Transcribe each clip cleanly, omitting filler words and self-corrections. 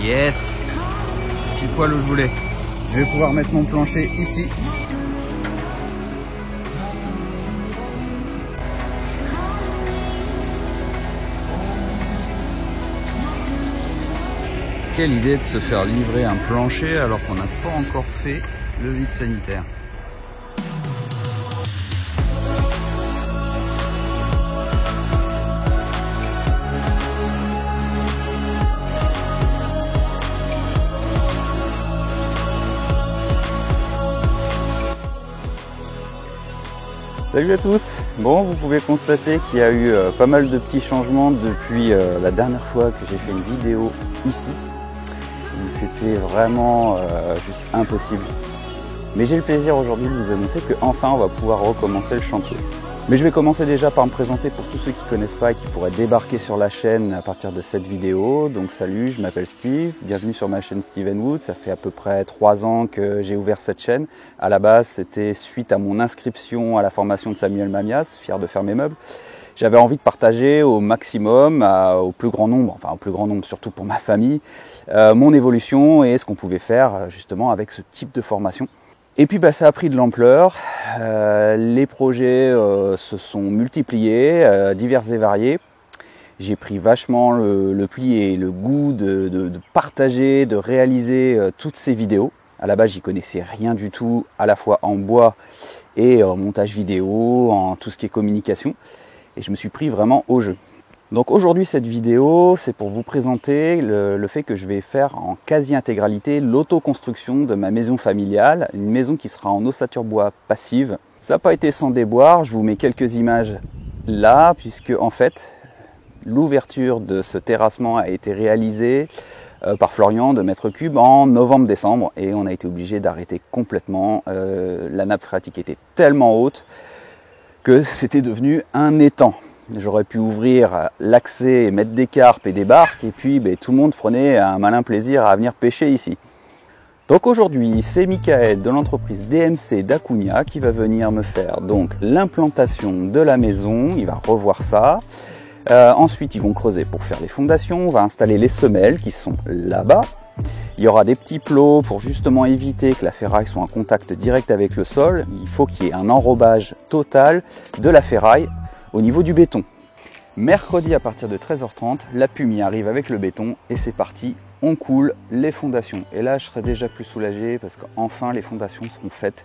Yes! Pile poil où je voulais. Je vais pouvoir mettre mon plancher ici. Quelle idée de se faire livrer un plancher alors qu'on n'a pas encore fait le vide sanitaire. Salut à tous. Bon, vous pouvez constater qu'il y a eu pas mal de petits changements depuis la dernière fois que j'ai fait une vidéo ici, où c'était vraiment juste impossible. Mais j'ai le plaisir aujourd'hui de vous annoncer qu'enfin on va pouvoir recommencer le chantier. Mais je vais commencer déjà par me présenter pour tous ceux qui ne connaissent pas et qui pourraient débarquer sur la chaîne à partir de cette vidéo. Donc salut, je m'appelle Steve, bienvenue sur ma chaîne Steven Wood. Ça fait à peu près 3 ans que j'ai ouvert cette chaîne. À la base, c'était suite à mon inscription à la formation de Samuel Mamias, fier de faire mes meubles. J'avais envie de partager au maximum, au plus grand nombre, enfin au plus grand nombre surtout pour ma famille, mon évolution et ce qu'on pouvait faire justement avec ce type de formation. Et puis ça a pris de l'ampleur, les projets se sont multipliés, divers et variés. J'ai pris vachement le pli et le goût de partager, de réaliser toutes ces vidéos. À la base, j'y connaissais rien du tout, à la fois en bois et en montage vidéo, en tout ce qui est communication. Et je me suis pris vraiment au jeu. Donc aujourd'hui cette vidéo c'est pour vous présenter le fait que je vais faire en quasi-intégralité l'autoconstruction de ma maison familiale, une maison qui sera en ossature bois passive. Ça n'a pas été sans déboire, je vous mets quelques images là puisque en fait l'ouverture de ce terrassement a été réalisée par Florian de Mètre Cube en novembre-décembre et on a été obligé d'arrêter complètement. La nappe phréatique était tellement haute que c'était devenu un étang. J'aurais pu ouvrir l'accès et mettre des carpes et des barques et puis tout le monde prenait un malin plaisir à venir pêcher ici. Donc aujourd'hui c'est Michael de l'entreprise DMC d'Acunha qui va venir me faire donc l'implantation de la maison, il va revoir ça. Ensuite ils vont creuser pour faire les fondations, on va installer les semelles qui sont là-bas. Il y aura des petits plots pour justement éviter que la ferraille soit en contact direct avec le sol. Il faut qu'il y ait un enrobage total de la ferraille au niveau du béton. Mercredi à partir de 13h30, la PUMI arrive avec le béton et c'est parti, on coule les fondations. Et là je serai déjà plus soulagé parce qu'enfin les fondations seront faites.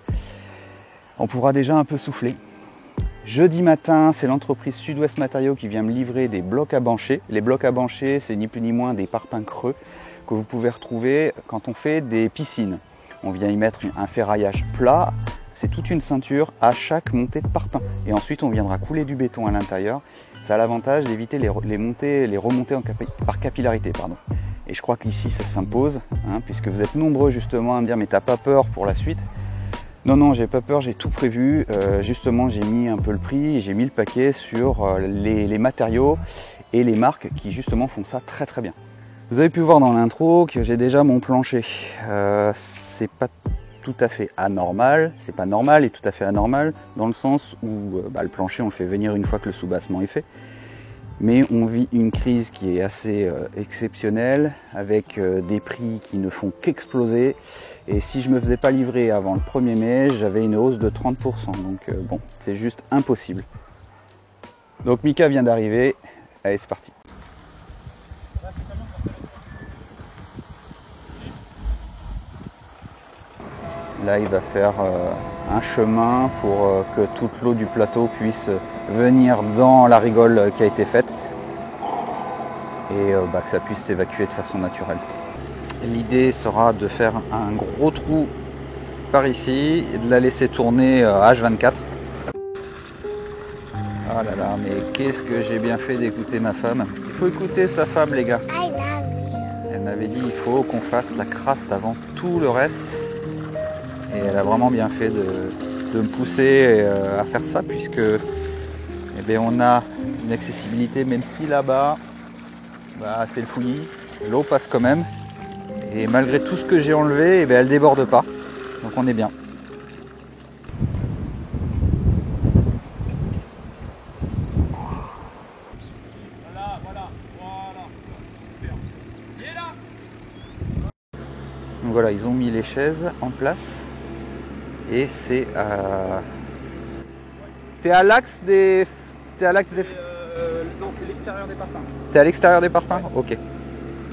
On pourra déjà un peu souffler. Jeudi matin, c'est l'entreprise Sud-Ouest Matériaux qui vient me livrer des blocs à bancher. Les blocs à bancher, c'est ni plus ni moins des parpaings creux que vous pouvez retrouver quand on fait des piscines. On vient y mettre un ferraillage plat. C'est toute une ceinture à chaque montée de parpaing. Et ensuite, on viendra couler du béton à l'intérieur. Ça a l'avantage d'éviter les remontées par capillarité. Et je crois qu'ici, ça s'impose, puisque vous êtes nombreux justement à me dire « mais t'as pas peur pour la suite ?» Non, non, j'ai pas peur, j'ai tout prévu. Justement, j'ai mis un peu le prix, j'ai mis le paquet sur les matériaux et les marques qui justement font ça très très bien. Vous avez pu voir dans l'intro que j'ai déjà mon plancher. C'est pas tout à fait anormal, c'est pas normal et tout à fait anormal dans le sens où le plancher on le fait venir une fois que le soubassement est fait, mais on vit une crise qui est assez exceptionnelle avec des prix qui ne font qu'exploser et si je me faisais pas livrer avant le 1er mai j'avais une hausse de 30%, donc bon c'est juste impossible. Donc Mika vient d'arriver, allez c'est parti. Là, il va faire un chemin pour que toute l'eau du plateau puisse venir dans la rigole qui a été faite et que ça puisse s'évacuer de façon naturelle. L'idée sera de faire un gros trou par ici et de la laisser tourner H24. Ah là là, mais qu'est-ce que j'ai bien fait d'écouter ma femme. Il faut écouter sa femme, les gars. Elle m'avait dit il faut qu'on fasse la crasse avant tout le reste. Et elle a vraiment bien fait de me pousser à faire ça puisque on a une accessibilité même si là-bas c'est le fouillis, l'eau passe quand même et malgré tout ce que j'ai enlevé elle déborde pas donc on est bien. Donc voilà, ils ont mis les chaises en place et c'est à... T'es à l'axe des... Non, c'est l'extérieur des parpaings. T'es à l'extérieur des parpaings? Ok.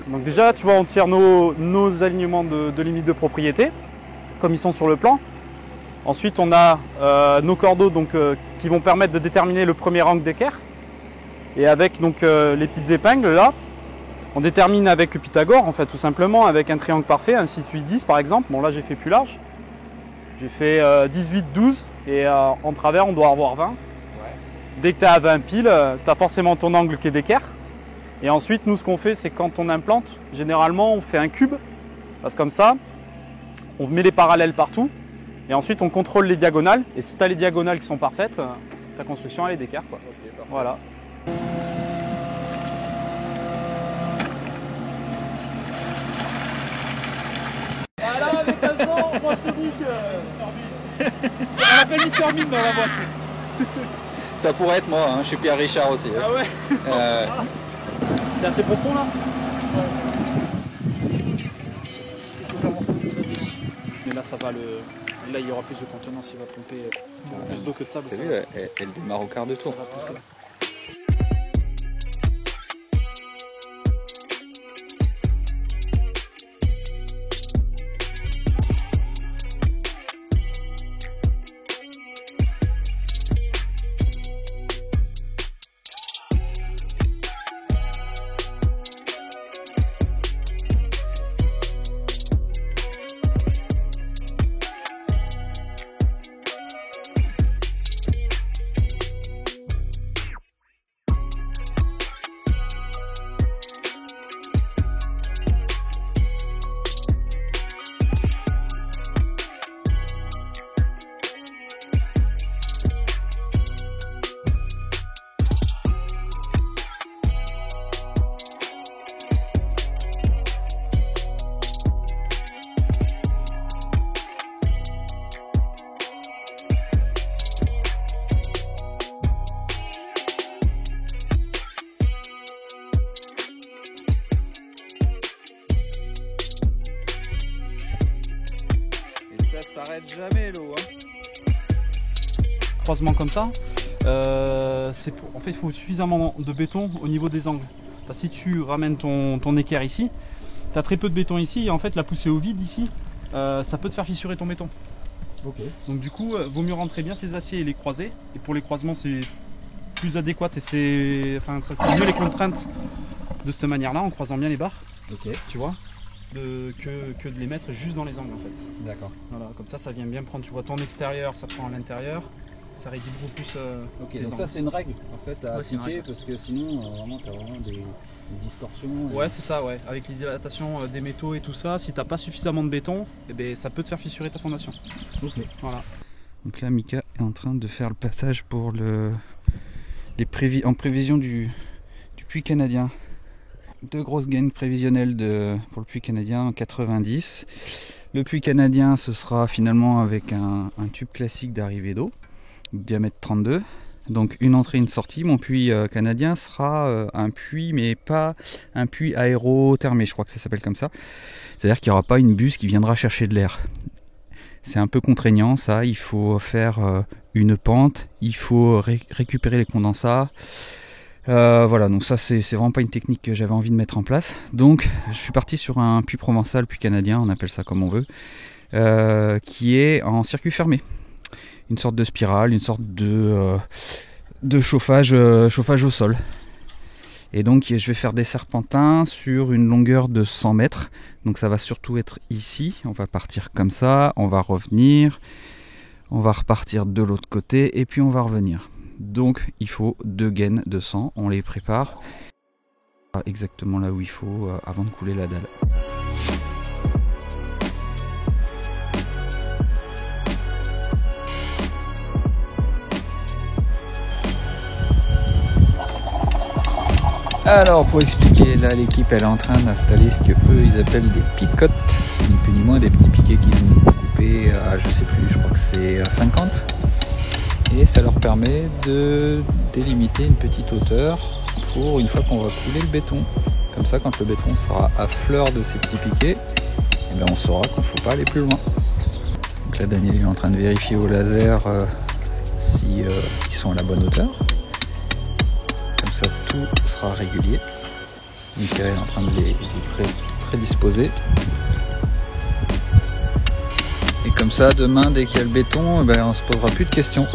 Donc déjà, tu vois, on tire nos alignements de limite de propriété, comme ils sont sur le plan. Ensuite, on a nos cordeaux donc, qui vont permettre de déterminer le premier angle d'équerre. Et avec donc, les petites épingles, là, on détermine avec Pythagore, en fait, tout simplement, avec un triangle parfait, un 6, 8, 10 par exemple. Bon, là, j'ai fait plus large. J'ai fait 18, 12, et en travers, on doit avoir 20. Ouais. Dès que tu es à 20 piles, tu as forcément ton angle qui est d'équerre. Et ensuite, nous, ce qu'on fait, c'est quand on implante, généralement, on fait un cube. Parce que comme ça, on met les parallèles partout. Et ensuite, on contrôle les diagonales. Et si tu as les diagonales qui sont parfaites, ta construction, elle est d'équerre, quoi. Okay, voilà. Ah là, de toute façon, moi, je te dis que... On l'appelle Mr Bean dans la boîte. Ça pourrait être moi, hein. Je suis Pierre Richard aussi. Ah ouais. T'es assez profond là? Mais là ça va Là il y aura plus de contenance, il va pomper plus d'eau que de sable. T'as vu, elle démarre au quart de tour. Ça va pousser là. Ça s'arrête jamais l'eau. Hein. Croisement comme ça, en fait il faut suffisamment de béton au niveau des angles. Parce que si tu ramènes ton équerre ici, tu as très peu de béton ici et en fait la poussée au vide ici, ça peut te faire fissurer ton béton. Okay. Donc du coup, vaut mieux rentrer bien ces aciers et les croiser. Et pour les croisements c'est plus adéquat et ça tient mieux les contraintes de cette manière-là en croisant bien les barres. Okay. Tu vois que de les mettre juste dans les angles en fait. D'accord. Voilà, comme ça vient bien prendre, tu vois ton extérieur, ça prend à l'intérieur, ça réduit beaucoup plus ok, donc angles. Ça c'est une règle en fait à appliquer parce que sinon vraiment tu as vraiment des distorsions. Ouais c'est ça, ouais. Avec les dilatations des métaux et tout ça, si t'as pas suffisamment de béton, eh ben, ça peut te faire fissurer ta fondation. Ok. Voilà. Donc là Mika est en train de faire le passage pour en prévision du puits canadien. Deux grosses gaines prévisionnelles pour le puits canadien en 90. Le puits canadien ce sera finalement avec un tube classique d'arrivée d'eau, diamètre 32. Donc une entrée, une sortie. Mon puits canadien sera un puits, mais pas un puits aérothermé, je crois que ça s'appelle comme ça. C'est-à-dire qu'il n'y aura pas une buse qui viendra chercher de l'air. C'est un peu contraignant ça, il faut faire une pente, il faut récupérer les condensats. Voilà, donc ça c'est vraiment pas une technique que j'avais envie de mettre en place. Donc je suis parti sur un puits provençal, puits canadien, on appelle ça comme on veut, qui est en circuit fermé. Une sorte de spirale, une sorte de chauffage au sol. Et donc je vais faire des serpentins sur une longueur de 100 mètres. Donc ça va surtout être ici, on va partir comme ça, on va revenir, on va repartir de l'autre côté et puis on va revenir. Donc il faut 2 gaines de 100, on les prépare exactement là où il faut avant de couler la dalle. Alors pour expliquer, là l'équipe elle est en train d'installer ce que eux ils appellent des picottes, ni plus ni moins des petits piquets qu'ils vont couper à je sais plus, je crois que c'est à 50. Et ça leur permet de délimiter une petite hauteur pour une fois qu'on va couler le béton. Comme ça, quand le béton sera à fleur de ces petits piquets, et ben on saura qu'il ne faut pas aller plus loin. Donc là Daniel est en train de vérifier au laser si ils sont à la bonne hauteur. Comme ça tout sera régulier. Michael est en train de les prédisposer. Et comme ça demain dès qu'il y a le béton, ben, on se posera plus de questions.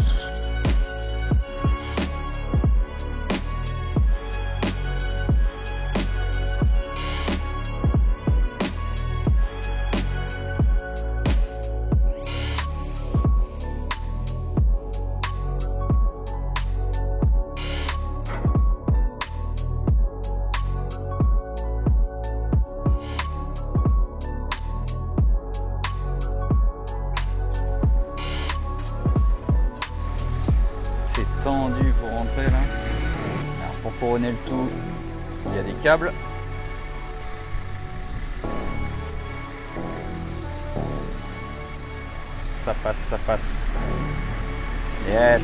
Tendu pour rentrer là. Alors pour couronner le tout, il y a des câbles. Ça passe, ça passe. Yes.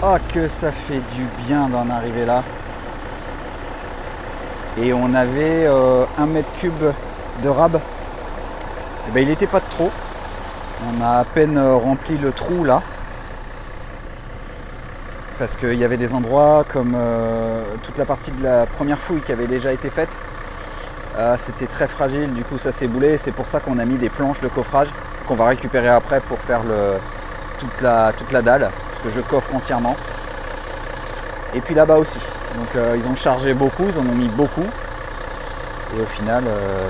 Oh que ça fait du bien d'en arriver là. Et on avait 1 mètre cube de rab. Et ben, il n'était pas de trop. On a à peine rempli le trou là. Parce qu'il y avait des endroits comme toute la partie de la première fouille qui avait déjà été faite. C'était très fragile, du coup ça s'est boulé. C'est pour ça qu'on a mis des planches de coffrage qu'on va récupérer après pour faire toute la dalle. Parce que je coffre entièrement. Et puis là-bas aussi. Donc ils ont chargé beaucoup, ils en ont mis beaucoup. Et au final,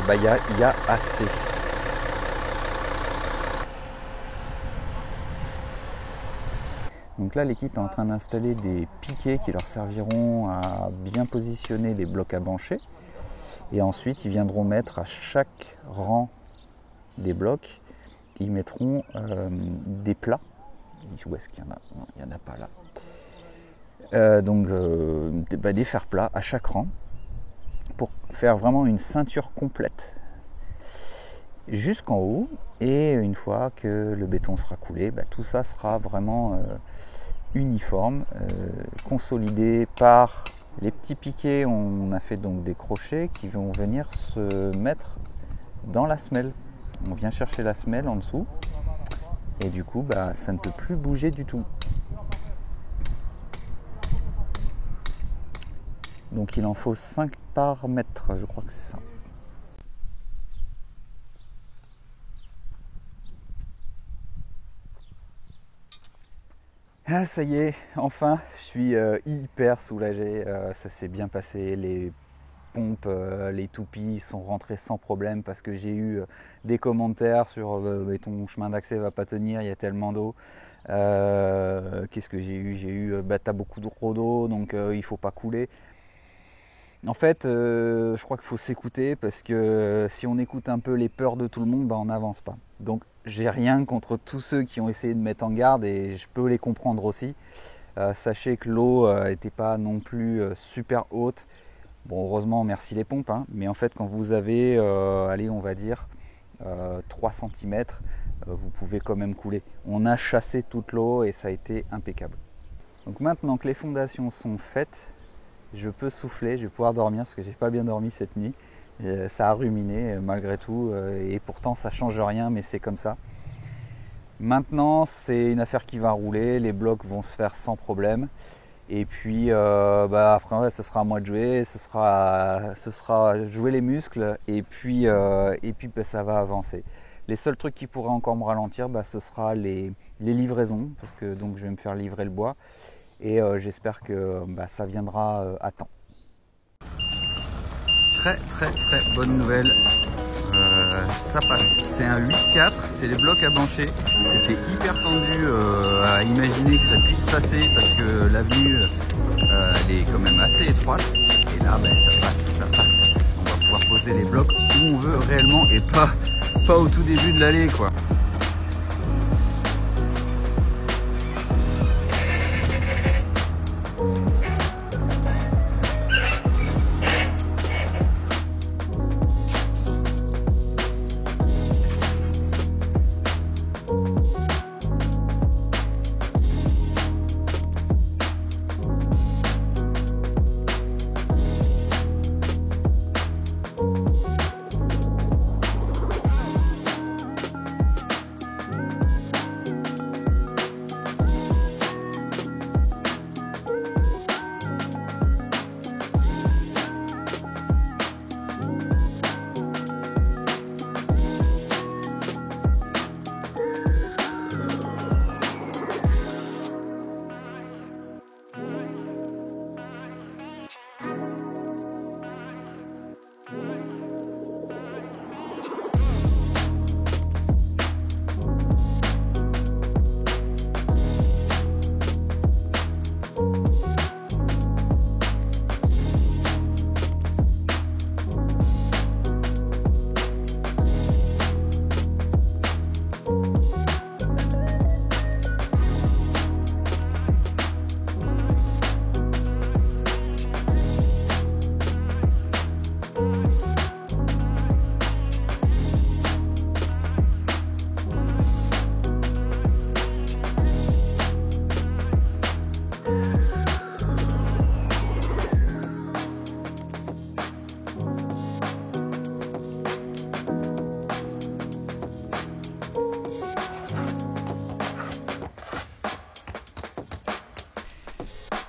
y a assez. Donc là, l'équipe est en train d'installer des piquets qui leur serviront à bien positionner les blocs à bancher. Et ensuite, ils viendront mettre à chaque rang des blocs, ils mettront des plats. Où est-ce qu'il y en a? Non, il n'y en a pas là. Des fers plats à chaque rang pour faire vraiment une ceinture complète jusqu'en haut. Et une fois que le béton sera coulé, tout ça sera vraiment uniforme, consolidé par les petits piquets. On a fait donc des crochets qui vont venir se mettre dans la semelle. On vient chercher la semelle en dessous et du coup ça ne peut plus bouger du tout. Donc il en faut 5 par mètre, je crois que c'est ça. Ah ça y est, enfin, je suis hyper soulagé, ça s'est bien passé, les pompes, les toupies sont rentrés sans problème parce que j'ai eu des commentaires sur ton chemin d'accès va pas tenir, il y a tellement d'eau. Qu'est-ce que j'ai eu? J'ai eu t'as beaucoup trop d'eau donc il faut pas couler. En fait, je crois qu'il faut s'écouter parce que si on écoute un peu les peurs de tout le monde, on n'avance pas. Donc j'ai rien contre tous ceux qui ont essayé de mettre en garde et je peux les comprendre aussi. Sachez que l'eau n'était pas non plus super haute. Bon, heureusement, merci les pompes, hein, mais en fait, quand vous avez, allez, on va dire 3 cm, vous pouvez quand même couler. On a chassé toute l'eau et ça a été impeccable. Donc maintenant que les fondations sont faites, je peux souffler, je vais pouvoir dormir parce que j'ai pas bien dormi cette nuit. Ça a ruminé malgré tout et pourtant ça change rien, mais c'est comme ça. Maintenant, c'est une affaire qui va rouler, les blocs vont se faire sans problème. Et puis après ouais, ce sera à moi de jouer, ce sera jouer les muscles et puis ça va avancer. Les seuls trucs qui pourraient encore me ralentir, ce sera les livraisons, parce que donc je vais me faire livrer le bois et j'espère que ça viendra à temps. Très bonne nouvelle, ça passe. C'est un 8-4, c'est les blocs à bancher. C'était hyper tendu à imaginer que ça puisse passer parce que l'avenue elle est quand même assez étroite. Et là ça passe. On va pouvoir poser les blocs où on veut réellement et pas au tout début de l'allée quoi.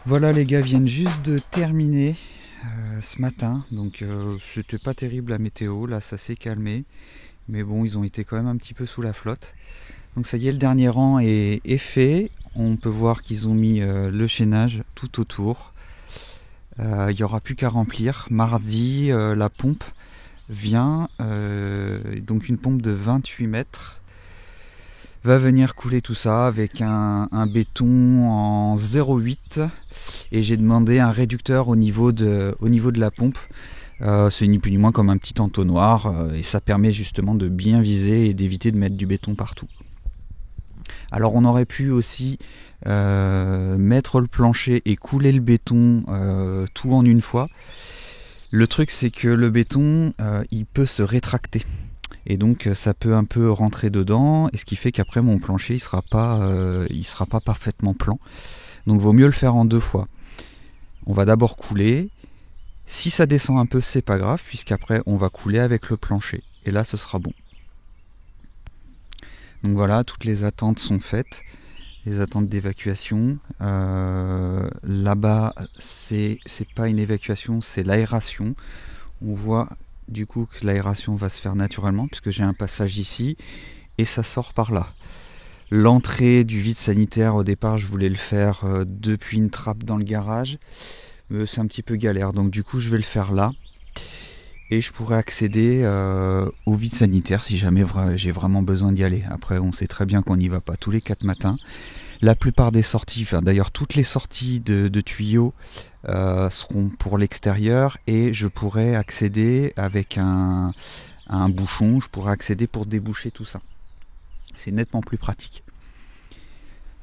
Voilà, les gars viennent juste de terminer ce matin, donc c'était pas terrible la météo, là ça s'est calmé, mais bon ils ont été quand même un petit peu sous la flotte. Donc ça y est, le dernier rang est fait, on peut voir qu'ils ont mis le chaînage tout autour, il n'y aura plus qu'à remplir. Mardi la pompe vient, donc une pompe de 28 mètres, va venir couler tout ça avec un béton en 0,8 et j'ai demandé un réducteur au niveau de la pompe C'est ni plus ni moins comme un petit entonnoir et ça permet justement de bien viser et d'éviter de mettre du béton partout. Alors on aurait pu aussi mettre le plancher et couler le béton tout en une fois. Le truc c'est que le béton il peut se rétracter et donc ça peut un peu rentrer dedans, et ce qui fait qu'après mon plancher il sera pas parfaitement plan. Donc vaut mieux le faire en 2 fois. On va d'abord couler. Si ça descend un peu, c'est pas grave, puisqu'après on va couler avec le plancher. Et là, ce sera bon. Donc voilà, toutes les attentes sont faites. Les attentes d'évacuation. Là-bas, c'est pas une évacuation, c'est l'aération. On voit du coup que l'aération va se faire naturellement, puisque j'ai un passage ici, et ça sort par là. L'entrée du vide sanitaire, au départ, je voulais le faire depuis une trappe dans le garage. C'est un petit peu galère, donc du coup je vais le faire là et je pourrais accéder au vide sanitaire si jamais j'ai vraiment besoin d'y aller. Après on sait très bien qu'on n'y va pas tous les 4 matins. La plupart des sorties, enfin d'ailleurs toutes les sorties de tuyaux seront pour l'extérieur, et je pourrais accéder avec un bouchon, je pourrais accéder pour déboucher tout ça. C'est nettement plus pratique.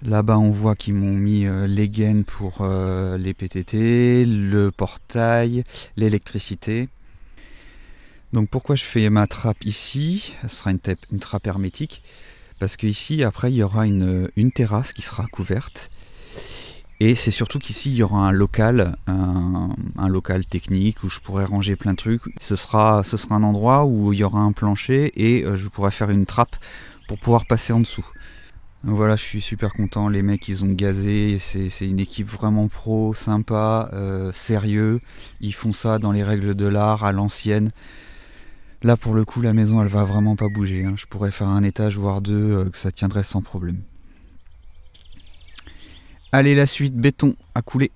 Là-bas, on voit qu'ils m'ont mis les gaines pour les PTT, le portail, l'électricité. Donc pourquoi je fais ma trappe ici? Ce sera une trappe hermétique. Parce qu'ici, après, il y aura une terrasse qui sera couverte. Et c'est surtout qu'ici, il y aura un local technique où je pourrais ranger plein de trucs. Ce sera un endroit où il y aura un plancher et je pourrais faire une trappe pour pouvoir passer en dessous. Donc voilà, je suis super content, les mecs ils ont gazé, c'est une équipe vraiment pro, sympa, sérieux, ils font ça dans les règles de l'art, à l'ancienne. Là pour le coup la maison elle va vraiment pas bouger, hein. Je pourrais faire un étage voire 2, que ça tiendrait sans problème. Allez, la suite, béton à couler.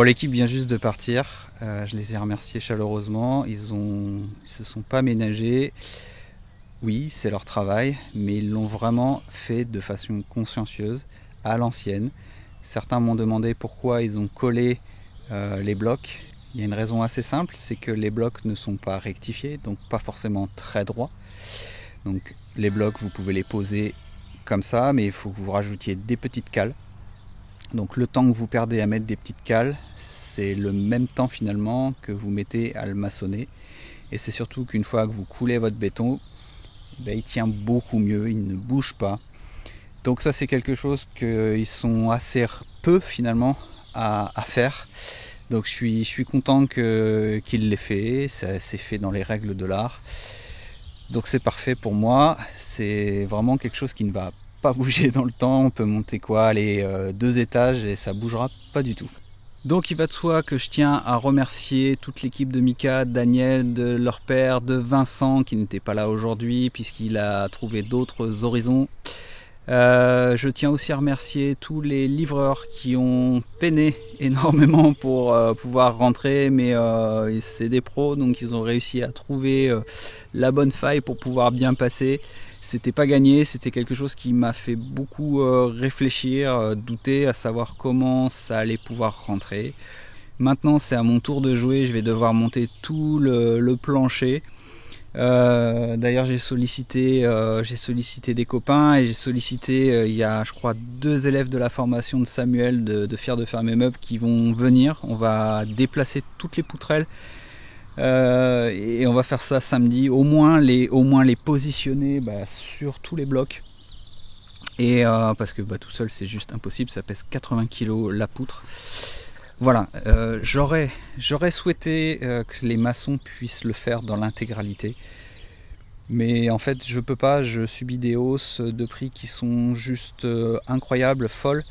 Bon, l'équipe vient juste de partir, je les ai remerciés chaleureusement, ils se sont pas ménagés. Oui, c'est leur travail, mais ils l'ont vraiment fait de façon consciencieuse, à l'ancienne. Certains m'ont demandé pourquoi ils ont collé les blocs. Il y a une raison assez simple, c'est que les blocs ne sont pas rectifiés, donc pas forcément très droits. Donc les blocs, vous pouvez les poser comme ça, mais il faut que vous rajoutiez des petites cales. Donc le temps que vous perdez à mettre des petites cales, c'est le même temps finalement que vous mettez à le maçonner. Et c'est surtout qu'une fois que vous coulez votre béton, ben, il tient beaucoup mieux, il ne bouge pas. Donc ça c'est quelque chose qu'ils sont assez peu finalement à faire. Donc je suis content qu'il l'ait fait, ça s'est fait dans les règles de l'art. Donc c'est parfait pour moi, c'est vraiment quelque chose qui ne va pas bouger dans le temps. On peut monter quoi, les 2 étages et ça bougera pas du tout. Donc il va de soi que je tiens à remercier toute l'équipe de Mika, Daniel, de leur père, de Vincent qui n'était pas là aujourd'hui puisqu'il a trouvé d'autres horizons. Je tiens aussi à remercier tous les livreurs qui ont peiné énormément pour pouvoir rentrer, mais c'est des pros, donc ils ont réussi à trouver la bonne faille pour pouvoir bien passer. C'était pas gagné, c'était quelque chose qui m'a fait beaucoup réfléchir, douter, à savoir comment ça allait pouvoir rentrer. Maintenant c'est à mon tour de jouer, je vais devoir monter tout le plancher. D'ailleurs j'ai sollicité des copains et j'ai sollicité il y a je crois 2 élèves de la formation de Samuel de Fier de faire mes meubles qui vont venir. On va déplacer toutes les poutrelles et on va faire ça samedi, au moins les positionner sur tous les blocs, et parce que tout seul c'est juste impossible, ça pèse 80 kg la poutre. Voilà, j'aurais souhaité que les maçons puissent le faire dans l'intégralité, mais en fait je peux pas, je subis des hausses de prix qui sont juste incroyables, folles.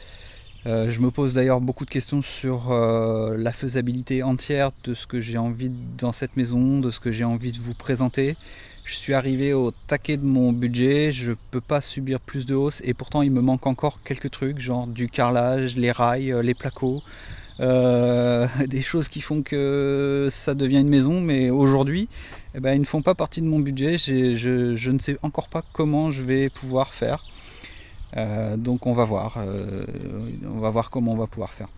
Je me pose d'ailleurs beaucoup de questions sur la faisabilité entière de ce que j'ai envie dans cette maison, de ce que j'ai envie de vous présenter. Je suis arrivé au taquet de mon budget, je peux pas subir plus de hausses et pourtant il me manque encore quelques trucs, genre du carrelage, les rails, les placos. Des choses qui font que ça devient une maison, mais aujourd'hui ils ne font pas partie de mon budget. Je ne sais encore pas comment je vais pouvoir faire, donc on va voir comment on va pouvoir faire.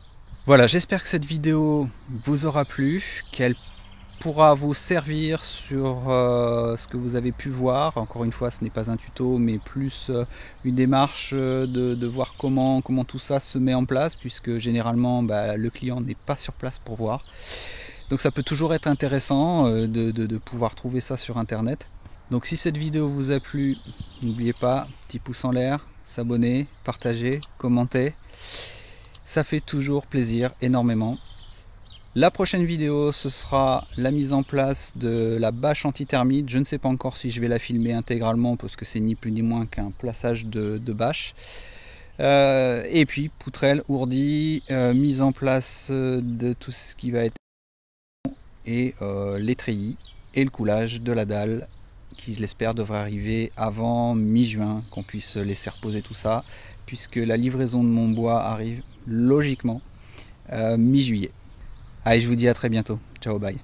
Voilà, j'espère que cette vidéo vous aura plu, qu'elle pourra vous servir sur ce que vous avez pu voir. Encore une fois, ce n'est pas un tuto, mais plus une démarche de voir comment tout ça se met en place, puisque généralement le client n'est pas sur place pour voir. Donc ça peut toujours être intéressant de pouvoir trouver ça sur internet. Donc si cette vidéo vous a plu, n'oubliez pas, petit pouce en l'air, s'abonner, partager, commenter. Ça fait toujours plaisir, énormément. La prochaine vidéo, ce sera la mise en place de la bâche anti-thermite. Je ne sais pas encore si je vais la filmer intégralement parce que c'est ni plus ni moins qu'un plaçage de bâche. Et puis poutrelle, ourdi, mise en place de tout ce qui va être et les treillis et le coulage de la dalle qui, je l'espère, devrait arriver avant mi-juin, qu'on puisse laisser reposer tout ça, puisque la livraison de mon bois arrive logiquement mi-juillet. Allez, je vous dis à très bientôt. Ciao, bye.